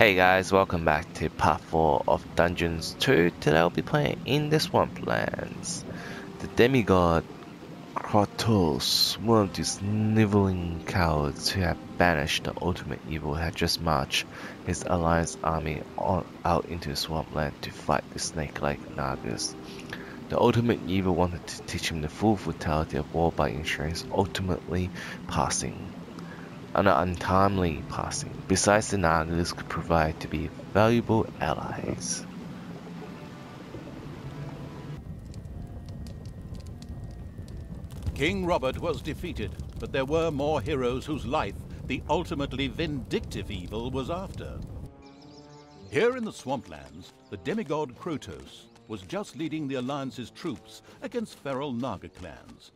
Hey guys, welcome back to part 4 of Dungeons 2. Today I'll be playing in the Swamplands. The demigod Kratos, one of these sniveling cowards who have banished the ultimate evil, had just marched his alliance army out into the swampland to fight the snake-like Nagas. The ultimate evil wanted to teach him the full brutality of war by ensuring his ultimately passing. An untimely passing. Besides, the Nagas could provide to be valuable allies. King Robert was defeated, but there were more heroes whose life the ultimately vindictive evil was after. Here in the Swamplands, the demigod Kratos was just leading the Alliance's troops against feral Naga clans.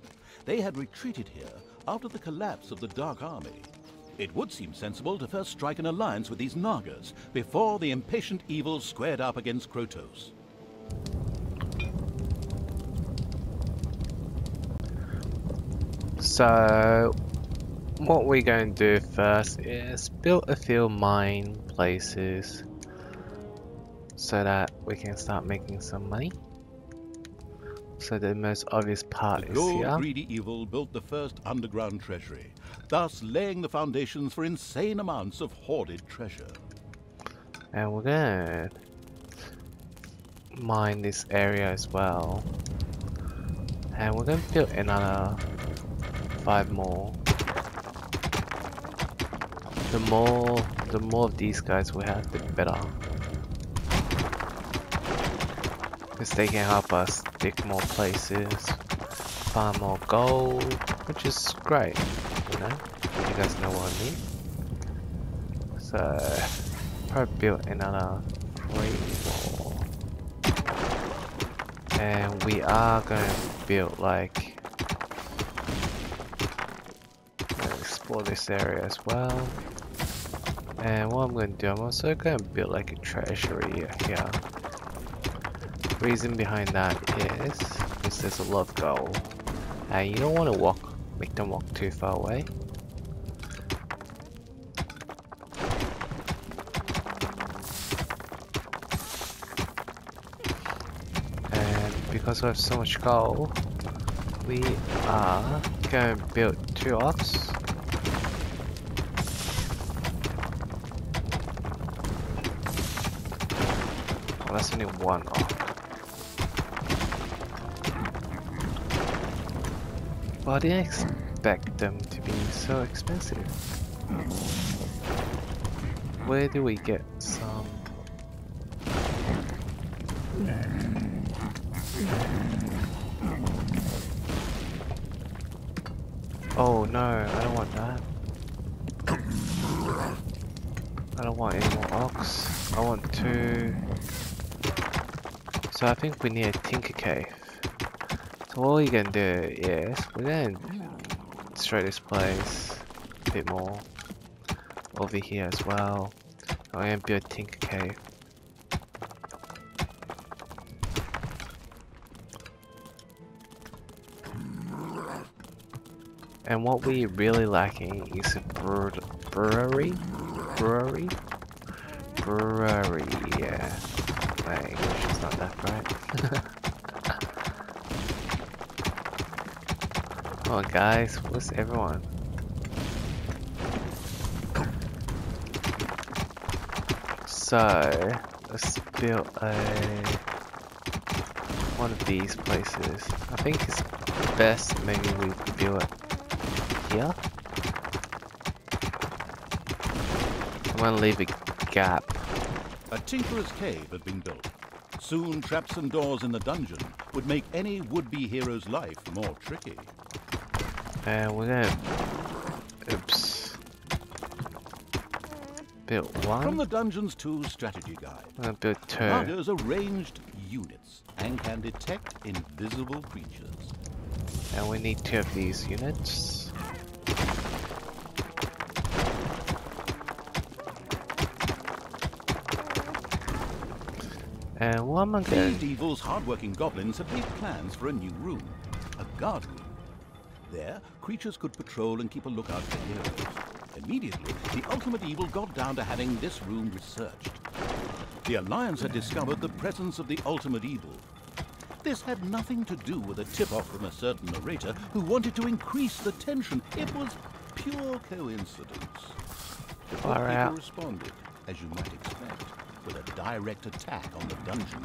They had retreated here after the collapse of the Dark Army. It would seem sensible to first strike an alliance with these Nagas before the impatient evil squared up against Kratos. So, what we're going to do first is build a few mine places so that we can start making some money. So the most obvious part is here. The greedy evil built the first underground treasury, thus laying the foundations for insane amounts of hoarded treasure. And we're gonna mine this area as well. And we're gonna build another 5 more. The more of these guys we have, the better. Because they can help us dig more places, farm more gold, which is great, you know? You guys know what I mean? So, probably build another 3 more. And we are going to build like, explore this area as well. And what I'm going to do, I'm also going to build like a treasury here. Reason behind that is because there's a lot of gold, and you don't want to make them walk too far away. And because we have so much gold, we are going to build 2 ox. Well, that's only 1 ox. Well, I didn't expect them to be so expensive. Where do we get some? Oh no, I don't want that. I don't want any more ox. I want 2. So I think we need a tinker cave. So what we're gonna do is we're gonna destroy this place a bit more over here as well. I'm gonna build a tinker cave. And what we're really lacking is a brewery, yeah. My English is not that great. Come on guys, where's everyone? So, let's build one of these places. I think it's best maybe we build it here. I'm gonna leave a gap. A tinkerer's cave had been built. Soon traps and doors in the dungeon would make any would-be hero's life more tricky. And we're gonna, oops, build 1. From the Dungeons 2 strategy guide, I'm gonna build 2. Nagas are ranged units and can detect invisible creatures. And we need 2 of these units. And what am I going? These evil's hard-working goblins had made plans for a new room, a guard room. There, creatures could patrol and keep a lookout for heroes. Immediately, the ultimate evil got down to having this room researched. The Alliance had discovered the presence of the ultimate evil. This had nothing to do with a tip-off from a certain narrator who wanted to increase the tension. It was pure coincidence. The Far bookkeeper out. responded, as you might expect, with a direct attack on the dungeon.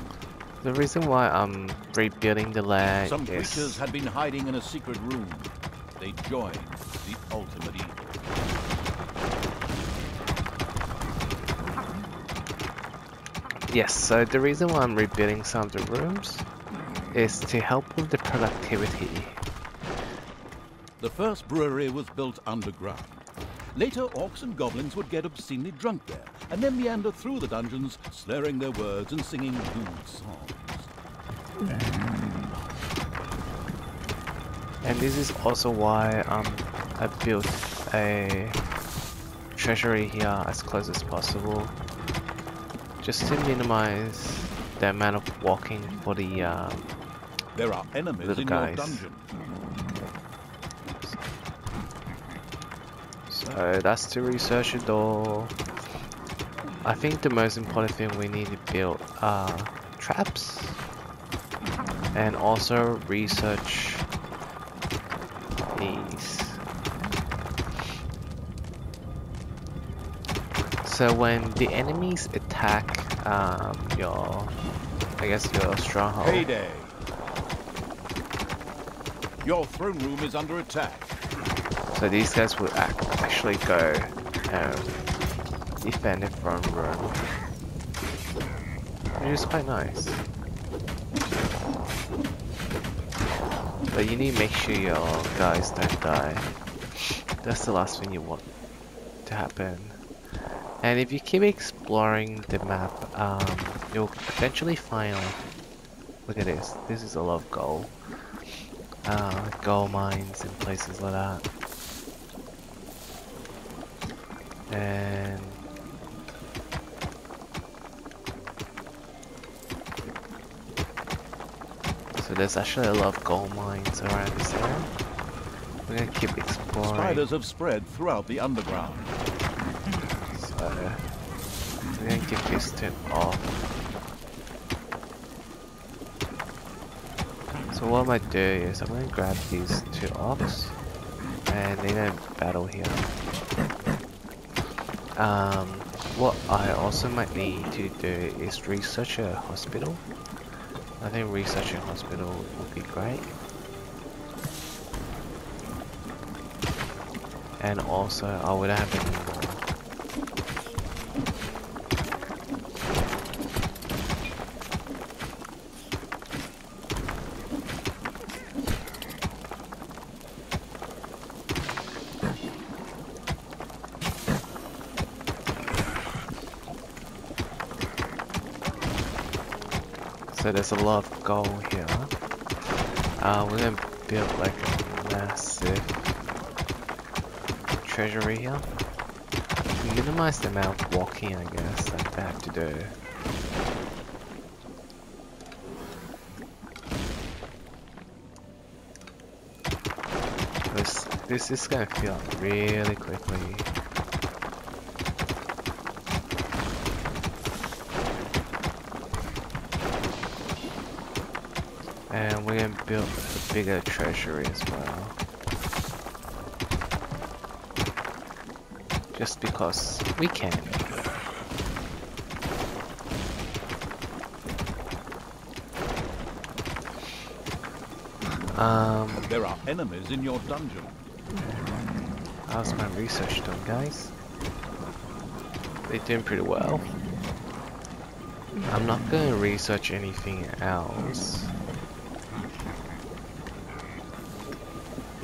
The reason why I'm rebuilding the land Some is creatures had been hiding in a secret room. They joined the ultimate evil. yes. So the reason why I'm rebuilding some of the rooms is to help with the productivity. The first brewery was built underground. Later, orcs and goblins would get obscenely drunk there, and then meander through the dungeons, slurring their words and singing lewd songs. And this is also why I built a treasury here as close as possible, just to minimize the amount of walking for the There are enemies little in guys. your dungeon. So that's the researcher door. I think the most important thing we need to build are traps and also research these. So when the enemies attack your stronghold, Payday! Your throne room is under attack. so these guys will actually go defend the front room, which is quite nice. But you need to make sure your guys don't die. That's the last thing you want to happen. And if you keep exploring the map, you'll eventually find, like, look at this. This is a lot of gold. Gold mines and places like that. And so there's actually a lot of gold mines around this area. We're gonna keep exploring. Spiders have spread throughout the underground. So we're gonna keep this tip off. So what I might do is I'm gonna grab these two ox and they're gonna battle here. What I also might need to do is research a hospital. I think researching a hospital would be great. And also I would have any more. So there's a lot of gold here. We're gonna build like a massive treasury here. To minimize the amount of walking, I guess, that I have to do. This is gonna fill up really quickly. And we're gonna build a bigger treasury as well. Just because we can. There are enemies in your dungeon. How's my research done, guys? They're doing pretty well. I'm not gonna research anything else.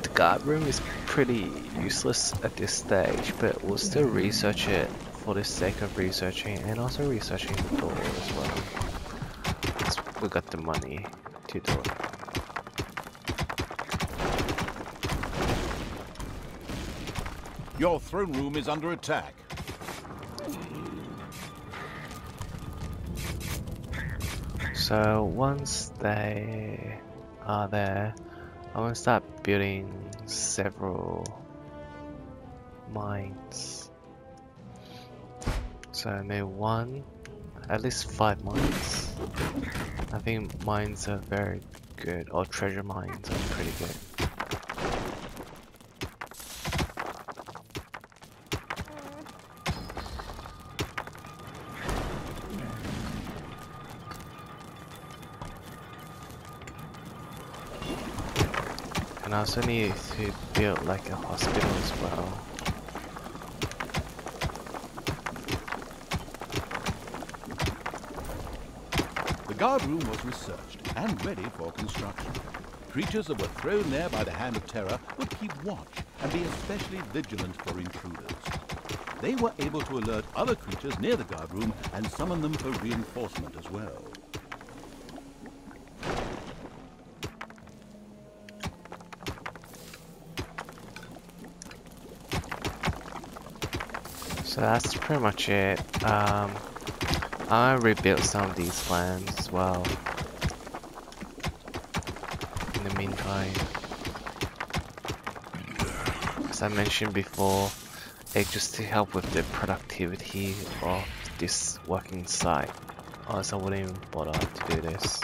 The guard room is pretty useless at this stage, but we'll still research it for the sake of researching and also researching the door as well. 'Cause we got the money to do it. Your throne room is under attack. So once they are there, I'm gonna start building several mines. So maybe one, at least 5 mines. I think mines are very good, or treasure mines are pretty good. And I also need to build like a hospital as well. The guard room was researched and ready for construction. Creatures that were thrown there by the hand of terror would keep watch and be especially vigilant for intruders. They were able to alert other creatures near the guard room and summon them for reinforcement as well. So that's pretty much it. I rebuilt some of these lands as well. In the meantime, as I mentioned before, it's just to help with the productivity of this working site. Otherwise I wouldn't even bother to do this.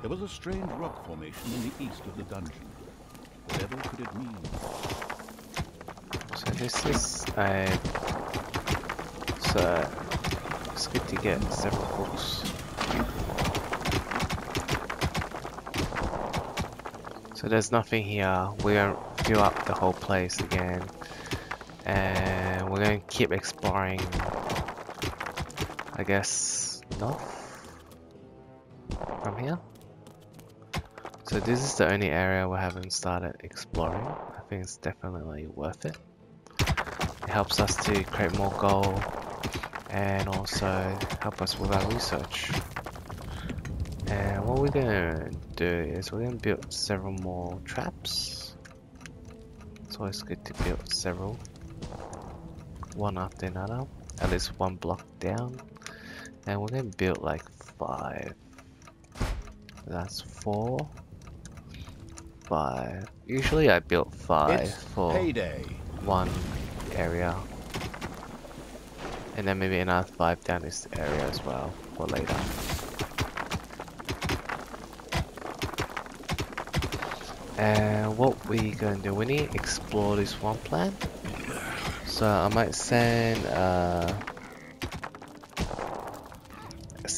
There was a strange rock formation in the east of the dungeon. Whatever could it mean? So this is a... So it's good to get several books. So there's nothing here. We're gonna fill up the whole place again. And we're gonna keep exploring, I guess, north from here. So this is the only area we haven't started exploring. I think it's definitely worth it. It helps us to create more gold and also help us with our research. And what we're gonna do is we're gonna build several more traps. It's always good to build several, one after another, at least one block down. And we're gonna build like 5. That's 4. 5. Usually I build 5 It's for payday. one area, and then maybe another 5 down this area as well for later. And what we gonna do? We need to explore this swampland. So I might send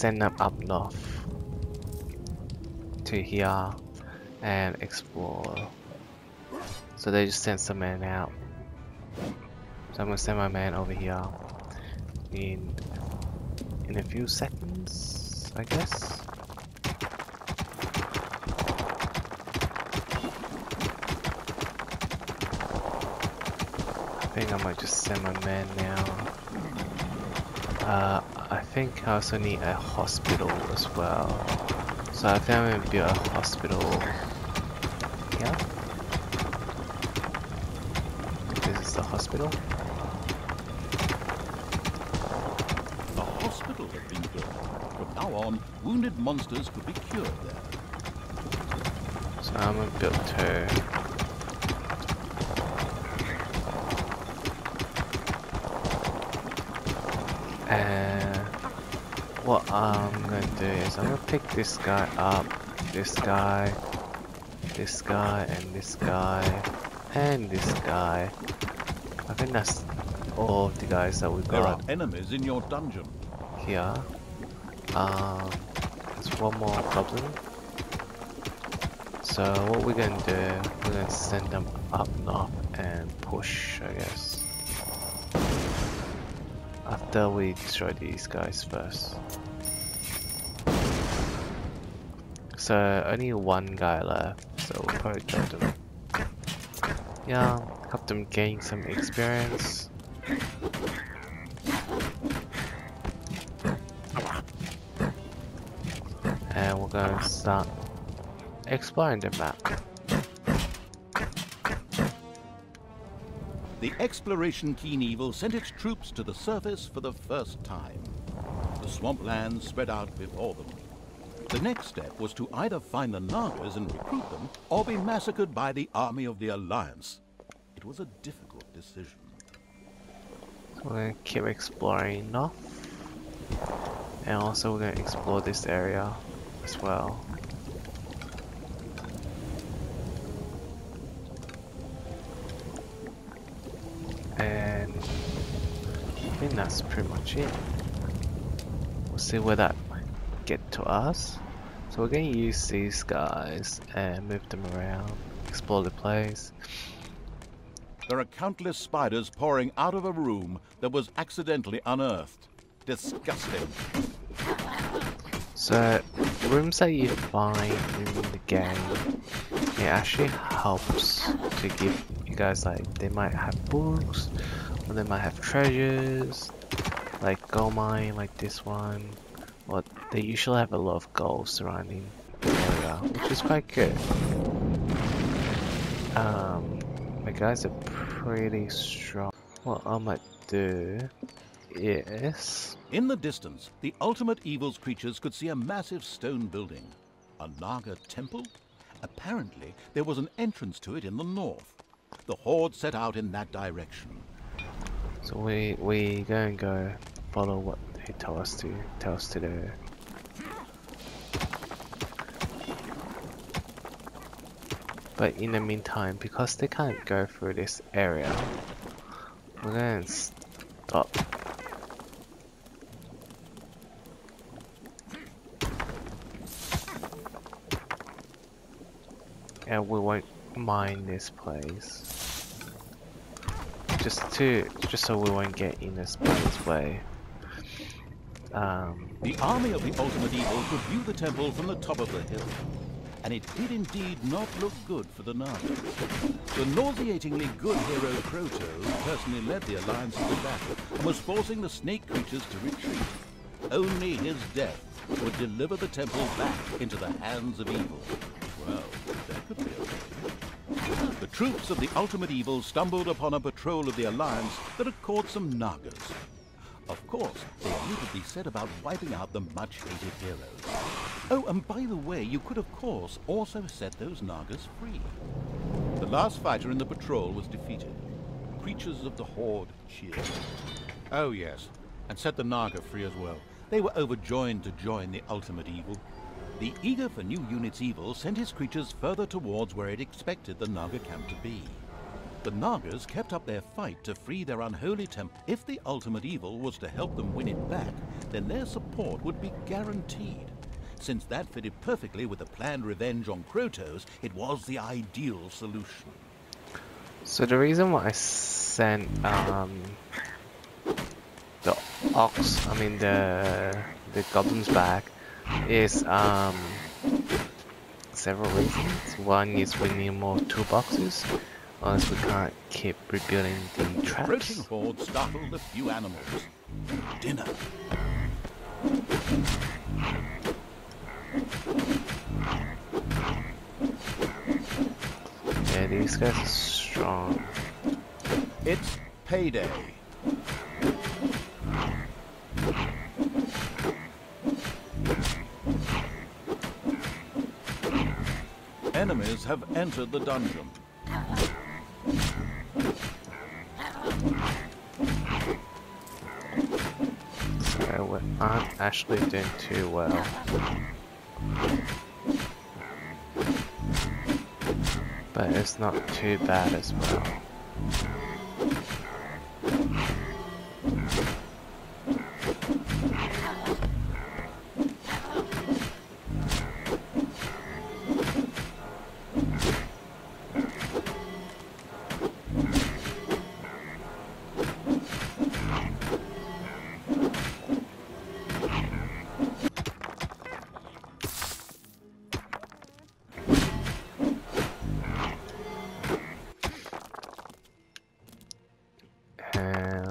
them up north to here and explore. So they just sent some men out. So I'm gonna send my man over here in a few seconds, I guess. I think I might just send my man now. I think I also need a hospital as well. So I think I'm gonna build a hospital here. This is the hospital. The hospital had been built. From now on, wounded monsters could be cured there. So I'm gonna build 2. And what I'm gonna do is I'm gonna pick this guy up, this guy, this guy, and this guy, and this guy. I think that's all of the guys that we There are got enemies in your dungeon. here. There's one more goblin. So what we're gonna do, we're gonna send them up north and push, I guess. After we destroy these guys first. So only one guy left, so we'll probably kill them. Yeah, help them gain some experience. And we're gonna start exploring the map. The exploration keen evil sent its troops to the surface for the first time. The swamplands spread out before them. The next step was to either find the Nagas and recruit them, or be massacred by the army of the Alliance. It was a difficult decision. We're gonna keep exploring north, and also we're gonna explore this area as well. And I think that's pretty much it. We'll see where that might get to us. So we're gonna use these guys and move them around, explore the place. There are countless spiders pouring out of a room that was accidentally unearthed. Disgusting. So, rooms that you find in the game, it actually helps to give you guys, like, they might have books, or they might have treasures, like gold mine, like this one, or they usually have a lot of gold surrounding the area, which is quite good. My guys are pretty strong. What I might do is... In the distance, the ultimate evil's creatures could see a massive stone building. A Naga temple? Apparently, there was an entrance to it in the north. The Horde set out in that direction. So we gonna go follow what they tell us to do. But in the meantime, because they can't go through this area, we're gonna stop. And we won't mine this place. Just so we won't get in this place way. The army of the ultimate evil could view the temple from the top of the hill. And it did indeed not look good for the Nagas. The nauseatingly good hero Croto personally led the Alliance into battle and was forcing the snake creatures to retreat. Only his death would deliver the temple back into the hands of evil. Well, that could be okay. The troops of the ultimate evil stumbled upon a patrol of the Alliance that had caught some Nagas. Of course, they immediately set about wiping out the much-hated heroes. Oh, and by the way, you could of course also set those Nagas free. The last fighter in the patrol was defeated. Creatures of the Horde cheered. Oh yes, and set the Naga free as well. They were overjoyed to join the ultimate evil. The eager for new units evil sent his creatures further towards where it expected the Naga camp to be. The Nagas kept up their fight to free their unholy temple. If the ultimate evil was to help them win it back, then their support would be guaranteed. Since that fitted perfectly with the planned revenge on Krotos, it was the ideal solution. So the reason why I sent the goblins back is several reasons. One is we need more toolboxes, unless we can't keep rebuilding the traps. Approaching Horde startled a few animals. Dinner. Yeah, these guys are strong. It's payday. Enemies have entered the dungeon. So we aren't actually doing too well. But it's not too bad as well.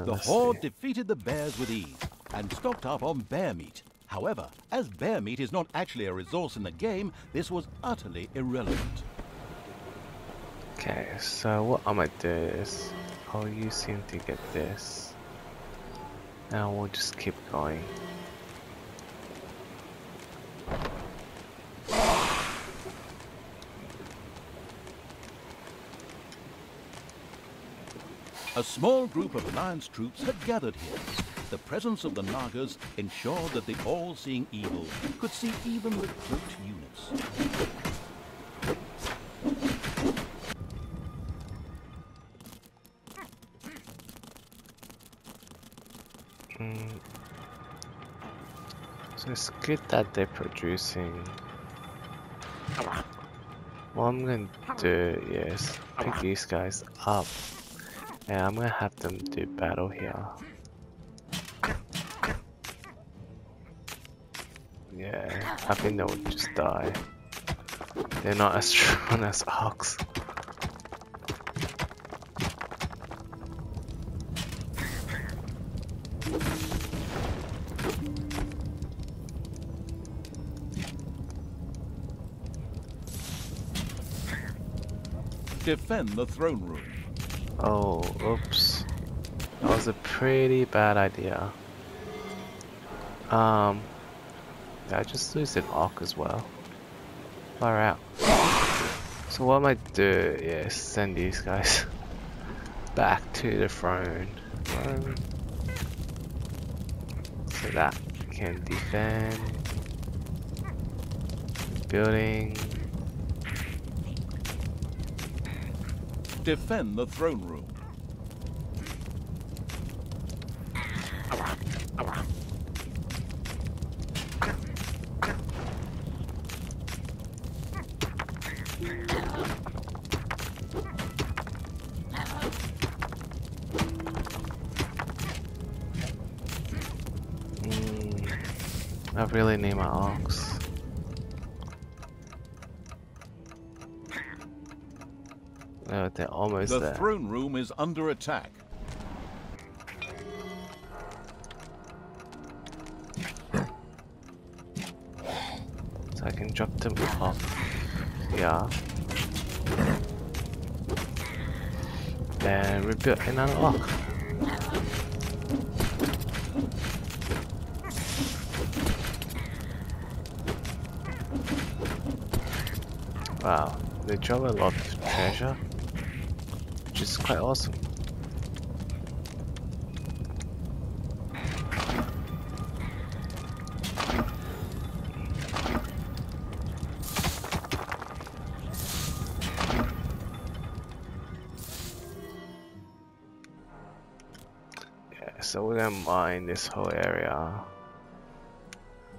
The Horde defeated the bears with ease and stocked up on bear meat. However, as bear meat is not actually a resource in the game, this was utterly irrelevant. Okay, so what I might do is I'll use him to get this. And we'll just keep going. A small group of Alliance troops had gathered here. The presence of the Nagas ensured that the all-seeing evil could see even the cloaked units. So it's good that they're producing. What I'm gonna do is pick these guys up, and I'm gonna have them do battle here. Yeah, I think they would just die. They're not as strong as ox. Defend the throne room. Oh, oops. That was a pretty bad idea. Did I just lose an ox as well? Far out. So what I might do is send these guys back to the throne room so that we can defend building. Defend the throne room. I really need my ox. Oh, they're almost The there. throne room is under attack. So I can drop them off here. And rebuild another ox. Wow, they drop a lot of treasure, which is quite awesome. Yeah, so we're gonna mine this whole area,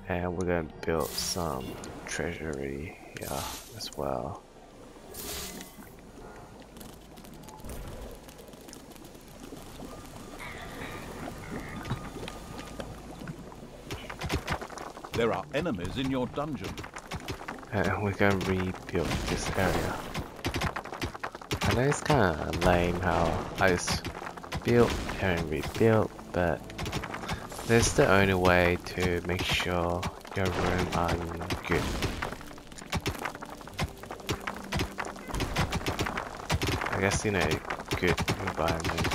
and we're gonna build some treasury here as well. There are enemies in your dungeon. And we're gonna rebuild this area. I know it's kinda lame how I just build and rebuild, but that's the only way to make sure your room are in good. I guess in a good environment.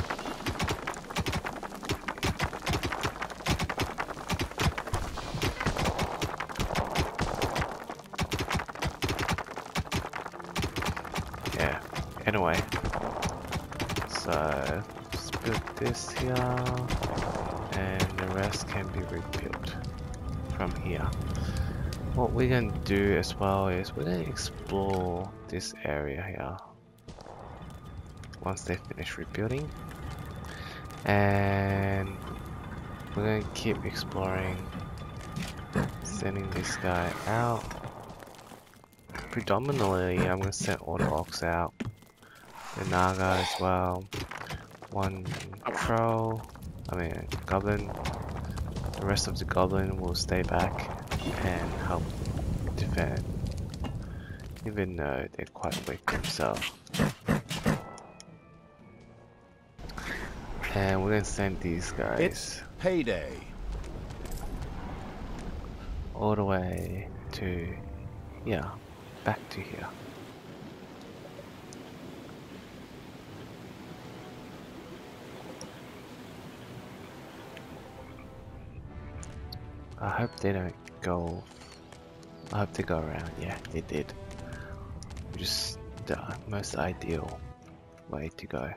Yeah, anyway. So let's build this here, and the rest can be rebuilt from here. What we're gonna do as well is we're gonna explore this area here once they finish rebuilding, and we're gonna keep exploring, sending this guy out. Predominantly I'm gonna send all the orcs out, the Naga as well, one crow, goblin. The rest of the goblin will stay back and help defend, even though they're quite weak themselves. And we're gonna send these guys It's payday. all the way to, yeah, back to here. I hope they don't go. I hope they go around. Yeah, they did. Just the most ideal way to go.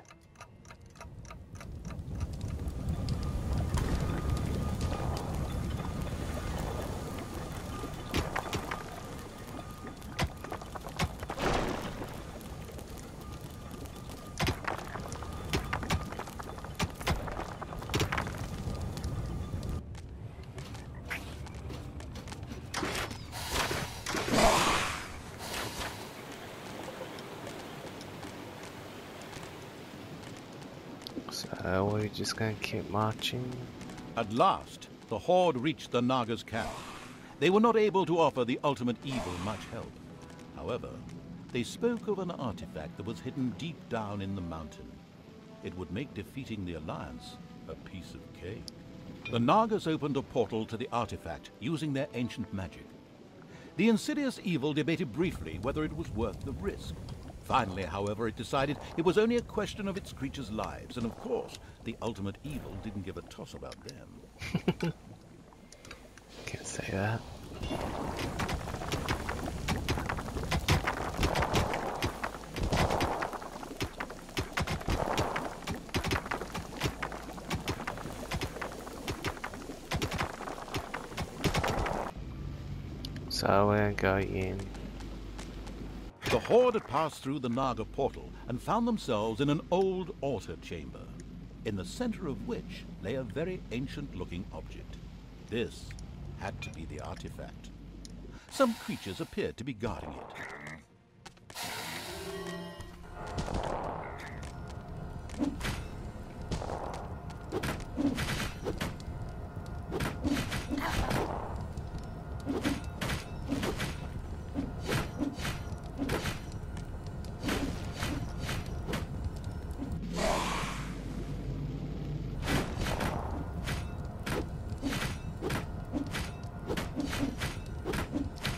So we're just gonna keep marching. At last, the horde reached the Nagas' camp. They were not able to offer the ultimate evil much help. However, they spoke of an artifact that was hidden deep down in the mountain. It would make defeating the Alliance a piece of cake. The Nagas opened a portal to the artifact using their ancient magic. The insidious evil debated briefly whether it was worth the risk. Finally, however, it decided it was only a question of its creatures' lives, and of course, the ultimate evil didn't give a toss about them. Can't say that. So we're gonna go in. The horde had passed through the Naga portal and found themselves in an old altar chamber, in the center of which lay a very ancient-looking object. This had to be the artifact. Some creatures appeared to be guarding it.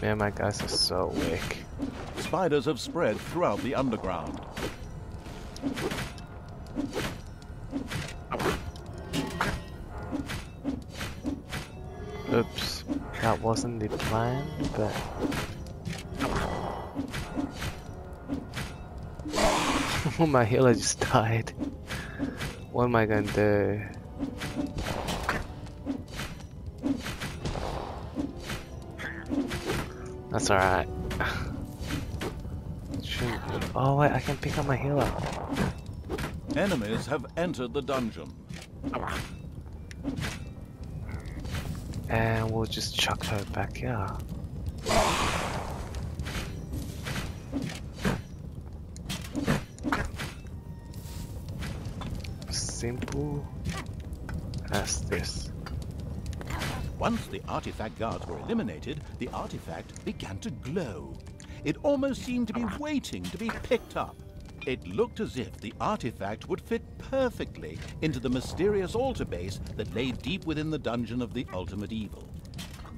Man, my guys are so weak. Spiders have spread throughout the underground. Oops, that wasn't the plan, but... my healer just died. What am I gonna do? That's alright. Oh wait, I can pick up my healer. Enemies have entered the dungeon. And we'll just chuck her back here. Simple as this. Once the artifact guards were eliminated, the artifact began to glow. It almost seemed to be waiting to be picked up. It looked as if the artifact would fit perfectly into the mysterious altar base that lay deep within the dungeon of the ultimate evil.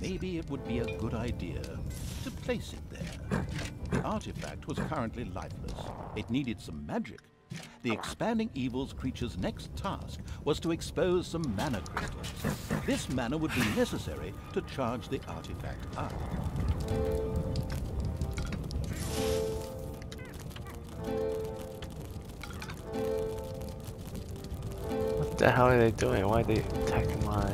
Maybe it would be a good idea to place it there. The artifact was currently lifeless. It needed some magic. The expanding evil's creature's next task was to expose some mana crystals. This mana would be necessary to charge the artifact up. What the hell are they doing? Why are they attacking my...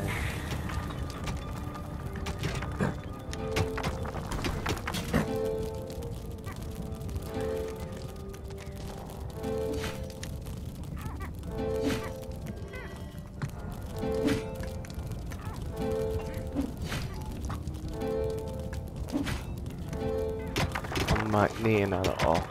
Might need another orc.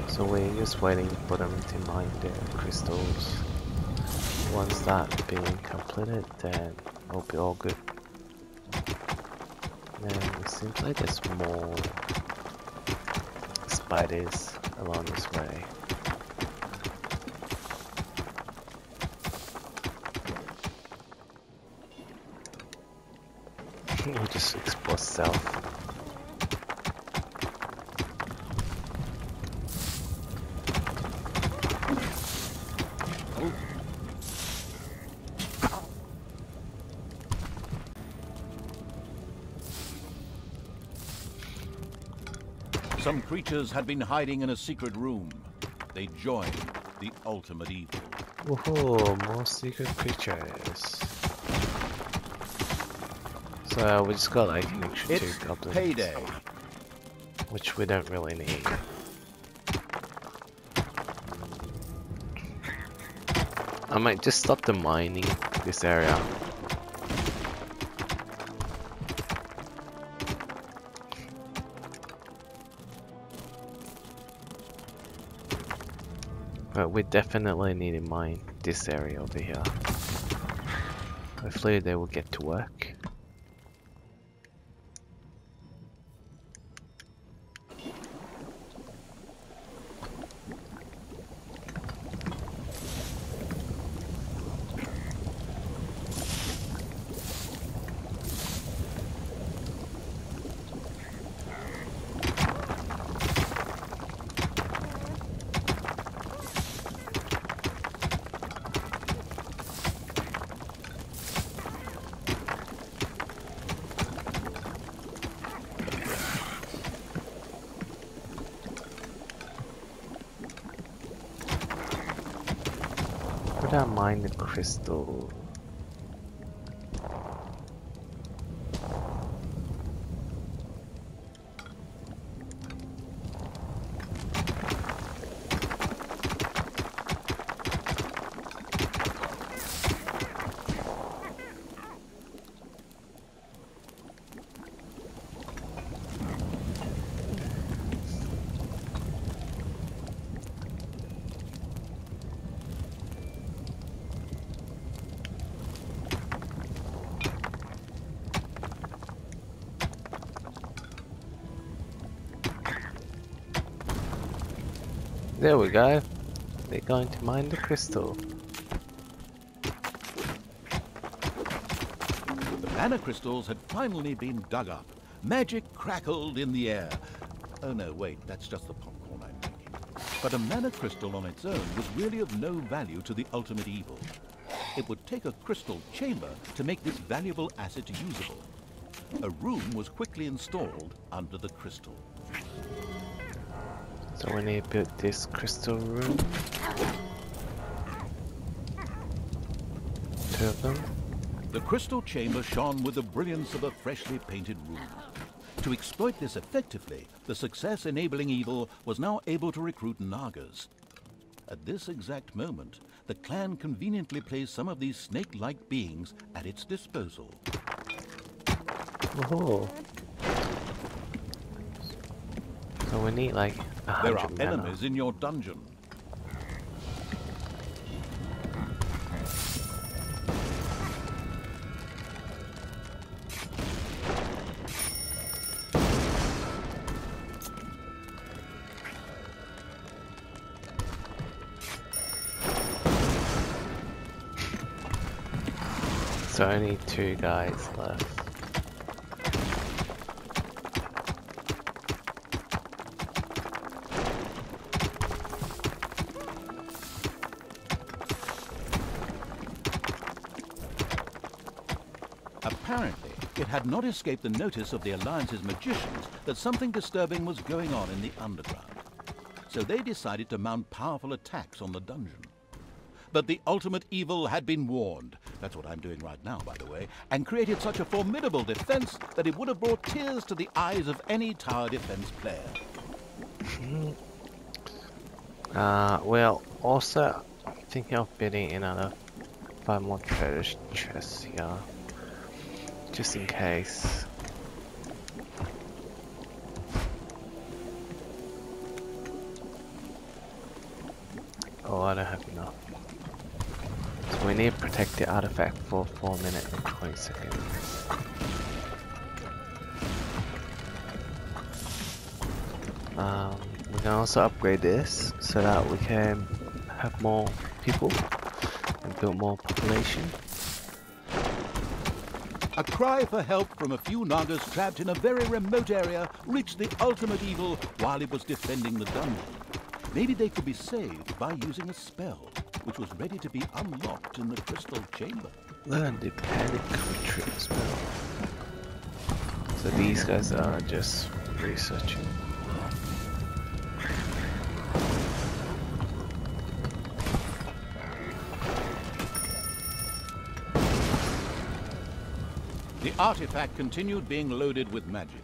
So we're just waiting for them to mine their crystals. Once that's being completed, then we'll be all good. And it seems like there's more spiders along this way. We'll just explore south. Some creatures had been hiding in a secret room. They joined the ultimate evil. Woohoo, more secret creatures. So we just got like an extra It's 2 goblins. payday. Which we don't really need. I might just stop the mining this area. But we definitely need to mine this area over here. Hopefully they will get to work. Would I mine the crystal? There we go. They're going to mine the crystal. The mana crystals had finally been dug up. Magic crackled in the air. Oh no, wait, that's just the popcorn I'm making. But a mana crystal on its own was really of no value to the ultimate evil. It would take a crystal chamber to make this valuable asset usable. A room was quickly installed under the crystal. So we need to build this crystal room. 2 of them. The crystal chamber shone with the brilliance of a freshly painted room. To exploit this effectively, the success-enabling evil was now able to recruit Nagas. At this exact moment, the clan conveniently placed some of these snake-like beings at its disposal. Oh. So we need like 100 There are mana. enemies in your dungeon. So only 2 guys left. Apparently, it had not escaped the notice of the Alliance's magicians that something disturbing was going on in the underground. So they decided to mount powerful attacks on the dungeon. But the ultimate evil had been warned, that's what I'm doing right now, by the way, and created such a formidable defense that it would have brought tears to the eyes of any tower defense player. Well, also, I'm thinking of building another 5 more treasure chests here. Just in case. Oh, I don't have enough. So we need to protect the artifact for 4 minutes and 20 seconds. We can also upgrade this so that we can have more people and build more population. A cry for help from a few Nagas trapped in a very remote area reached the ultimate evil while it was defending the dungeon. Maybe they could be saved by using a spell, which was ready to be unlocked in the crystal chamber. Learn the panic retreat spell. So these guys are just researching. The artifact continued being loaded with magic.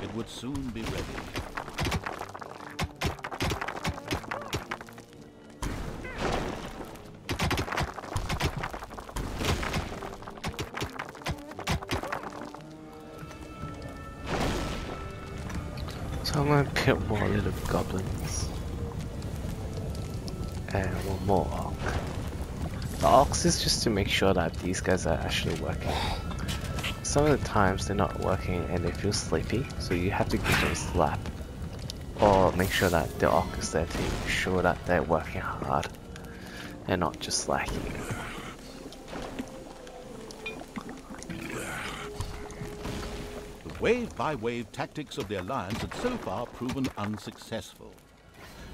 It would soon be ready. So I'm going to put more little goblins. And one more orc. The orcs is just to make sure that these guys are actually working. Some of the times they're not working and they feel sleepy, so you have to give them a slap. Or make sure that the orc is there to ensure that they're working hard and not just slacking. The wave-by-wave tactics of the Alliance had so far proven unsuccessful.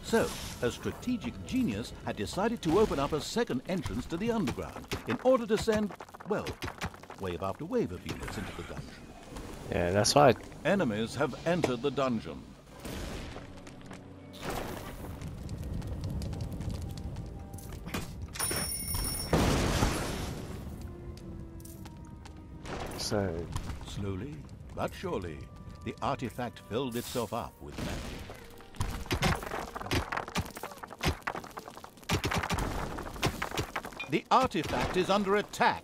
So, a strategic genius had decided to open up a second entrance to the underground in order to send, well, wave after wave of units into the dungeon. Yeah, that's why Enemies have entered the dungeon. so Slowly, but surely, the artifact filled itself up with magic. The artifact is under attack.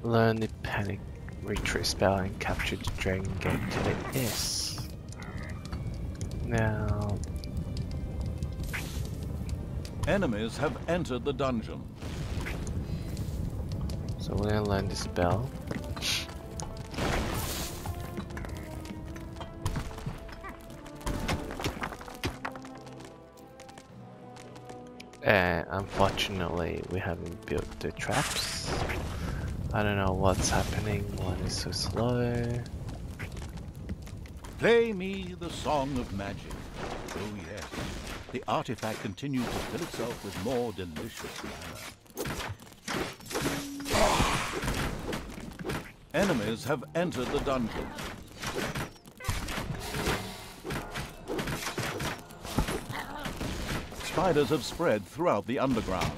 learn the panic retreat spell and capture the dragon gate to the east. Now, Enemies have entered the dungeon. so we're gonna learn the spell. And unfortunately, we haven't built the traps. I don't know what's happening. One is so slow. Play me the song of magic. Oh yes, the artifact continued to fill itself with more delicious mana. Enemies have entered the dungeon. Spiders have spread throughout the underground.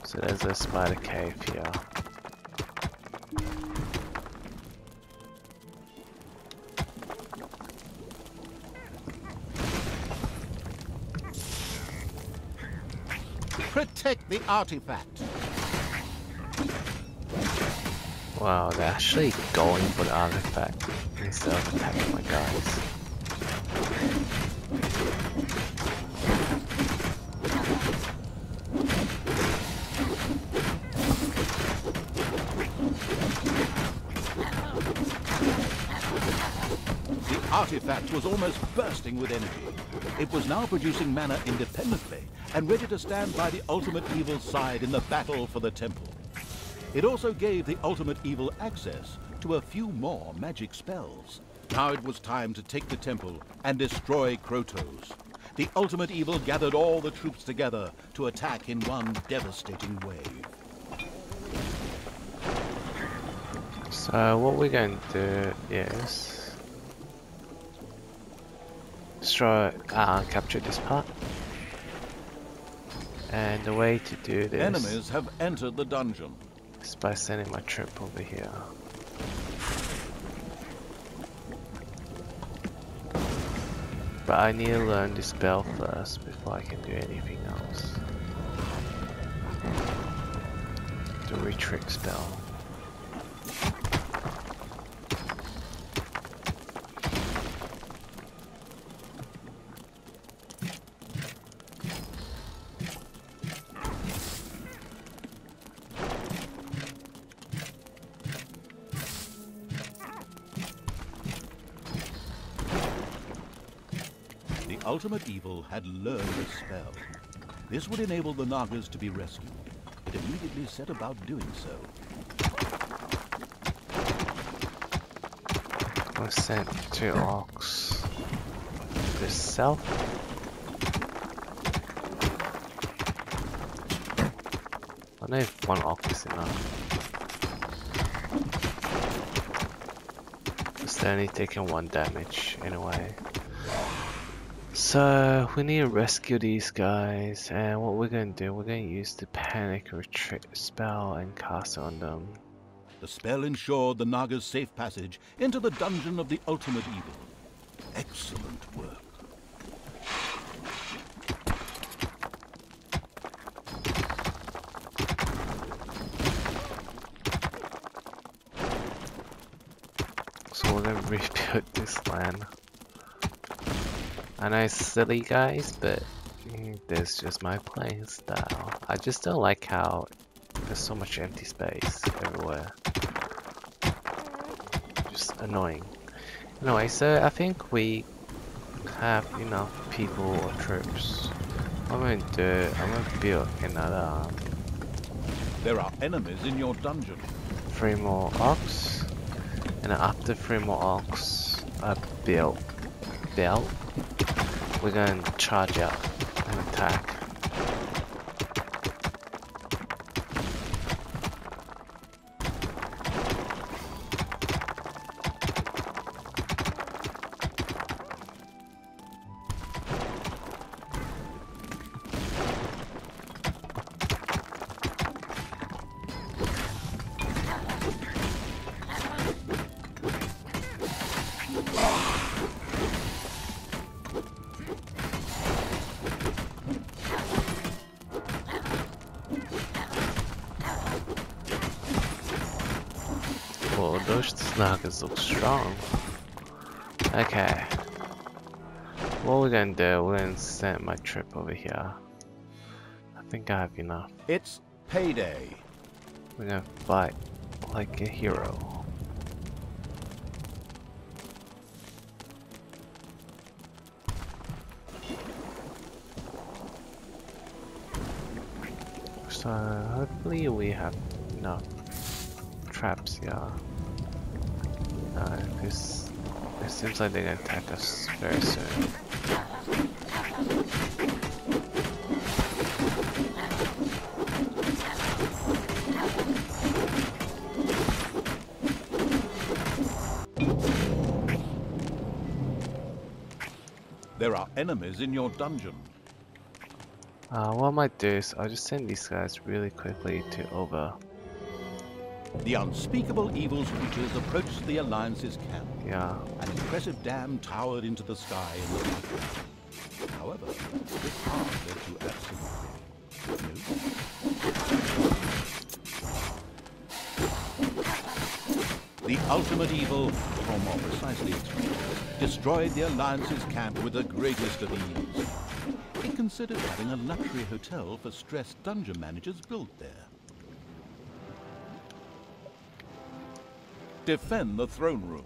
So there's a spider cave here. Protect the artifact. Wow, they're actually going for the artifact instead of attacking my guys. The artifact was almost bursting with energy. It was now producing mana independently and ready to stand by the ultimate evil's side in the battle for the temple. It also gave the ultimate evil access to a few more magic spells. Now it was time to take the temple and destroy Krotos. The ultimate evil gathered all the troops together to attack in one devastating wave. So what we're going to do is capture this part. And the way to do this Enemies have entered the dungeon. is by sending my troop over here. But I need to learn this spell first before I can do anything else. The retreat spell. The ultimate evil had learned a spell. This would enable the Nagas to be rescued. It immediately set about doing so. I sent 2 orcs to the south. I don't know if 1 orc is enough. It's only taking 1 damage anyway. So we need to rescue these guys, and what we're going to do, we're going to use the panic retreat spell and cast it on them. The spell ensured the Nagas' safe passage into the dungeon of the ultimate evil. Excellent work. So we're going to rebuild this land. I know it's silly guys, but that's just my playing style. I just don't like how there's so much empty space everywhere. Just annoying. Anyway, so I think we have enough people or troops. What I'm going to do, I'm going to build another There are enemies in your dungeon. 3 more orcs. And after 3 more orcs are built, we're going to charge out and attack. Well, those Nagas look strong. Okay. What we're gonna do, we're gonna send my trip over here. I think I have enough. It's payday. We're gonna fight like a hero. So hopefully we have enough traps here. Because it seems like they're gonna attack us very soon. There are enemies in your dungeon. What I might do is I'll just send these guys really quickly to over. The unspeakable evil's creatures approached the Alliance's camp. Yeah. An impressive dam towered into the sky in the background. However, this path led to absolutely no. The ultimate evil, or more precisely, destroyed the Alliance's camp with the greatest of ease. It considered having a luxury hotel for stressed dungeon managers built there. Defend the throne room.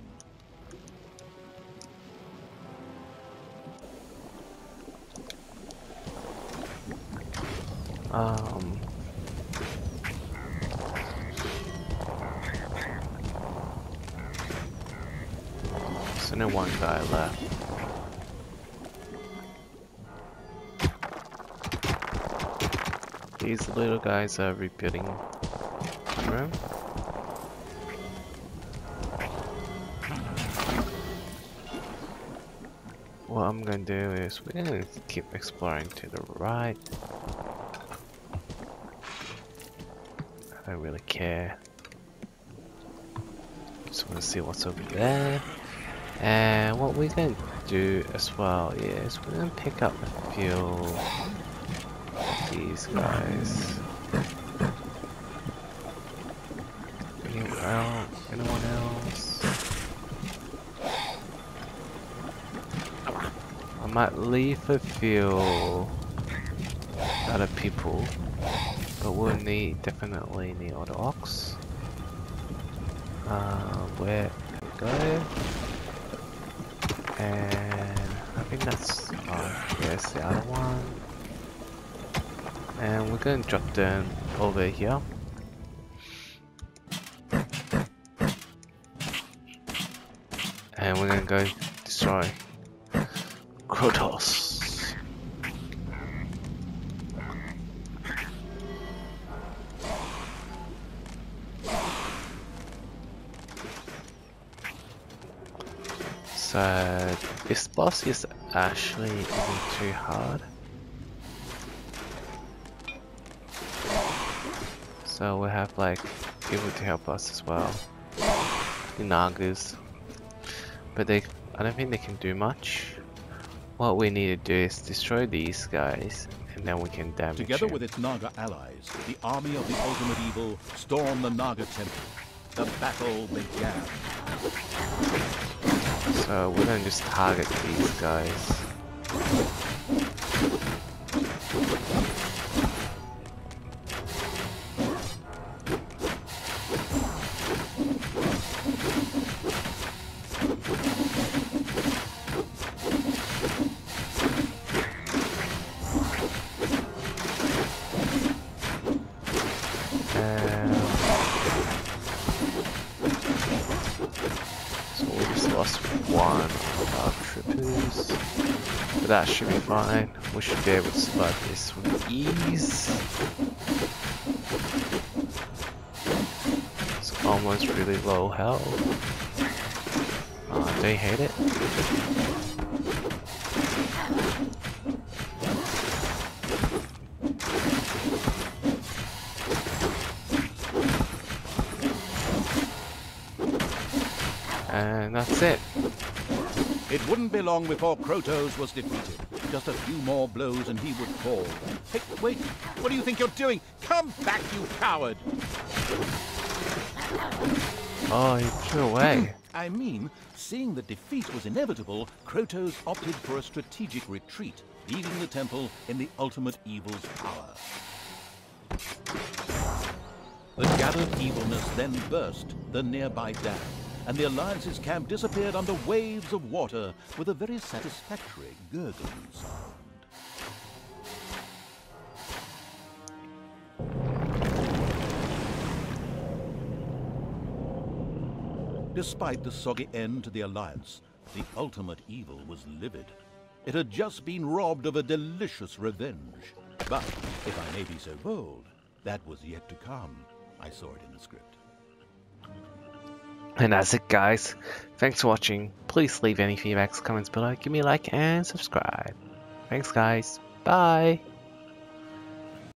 So no 1 guy left. These little guys are rebuilding the room. What I'm gonna do is we're gonna keep exploring to the right. I don't really care. Just wanna see what's over there. And what we're gonna do as well is we're gonna pick up a few of these guys. Anyone else? I might leave a few other people, but we'll definitely need other ox. Where we go? And I think that's here's the other one. And we're gonna drop them over here. And we're gonna go destroy Krotos. So this boss is actually isn't too hard. So we have like people to help us as well. The Nagas. But I don't think they can do much. What we need to do is destroy these guys, and then we can damage Together them. with its Naga allies, the army of the ultimate evil stormed the Naga temple. The battle began. So we're gonna just target these guys. One of our troopers, but that should be fine. We should be able to survive this with ease. It's almost really low health. They hate it. And that's it. It wouldn't be long before Krotos was defeated. Just a few more blows and he would fall. Hey, wait, what do you think you're doing? Come back, you coward! Oh, he flew away. I mean, seeing that defeat was inevitable, Krotos opted for a strategic retreat, leaving the temple in the ultimate evil's power. The gathered evilness then burst the nearby dam, and the Alliance's camp disappeared under waves of water with a very satisfactory gurgling sound. Despite the soggy end to the Alliance, the ultimate evil was livid. It had just been robbed of a delicious revenge. But, if I may be so bold, that was yet to come. I saw it in the script. And that's it, guys. Thanks for watching. Please leave any feedbacks, comments below. Give me a like and subscribe. Thanks, guys. Bye.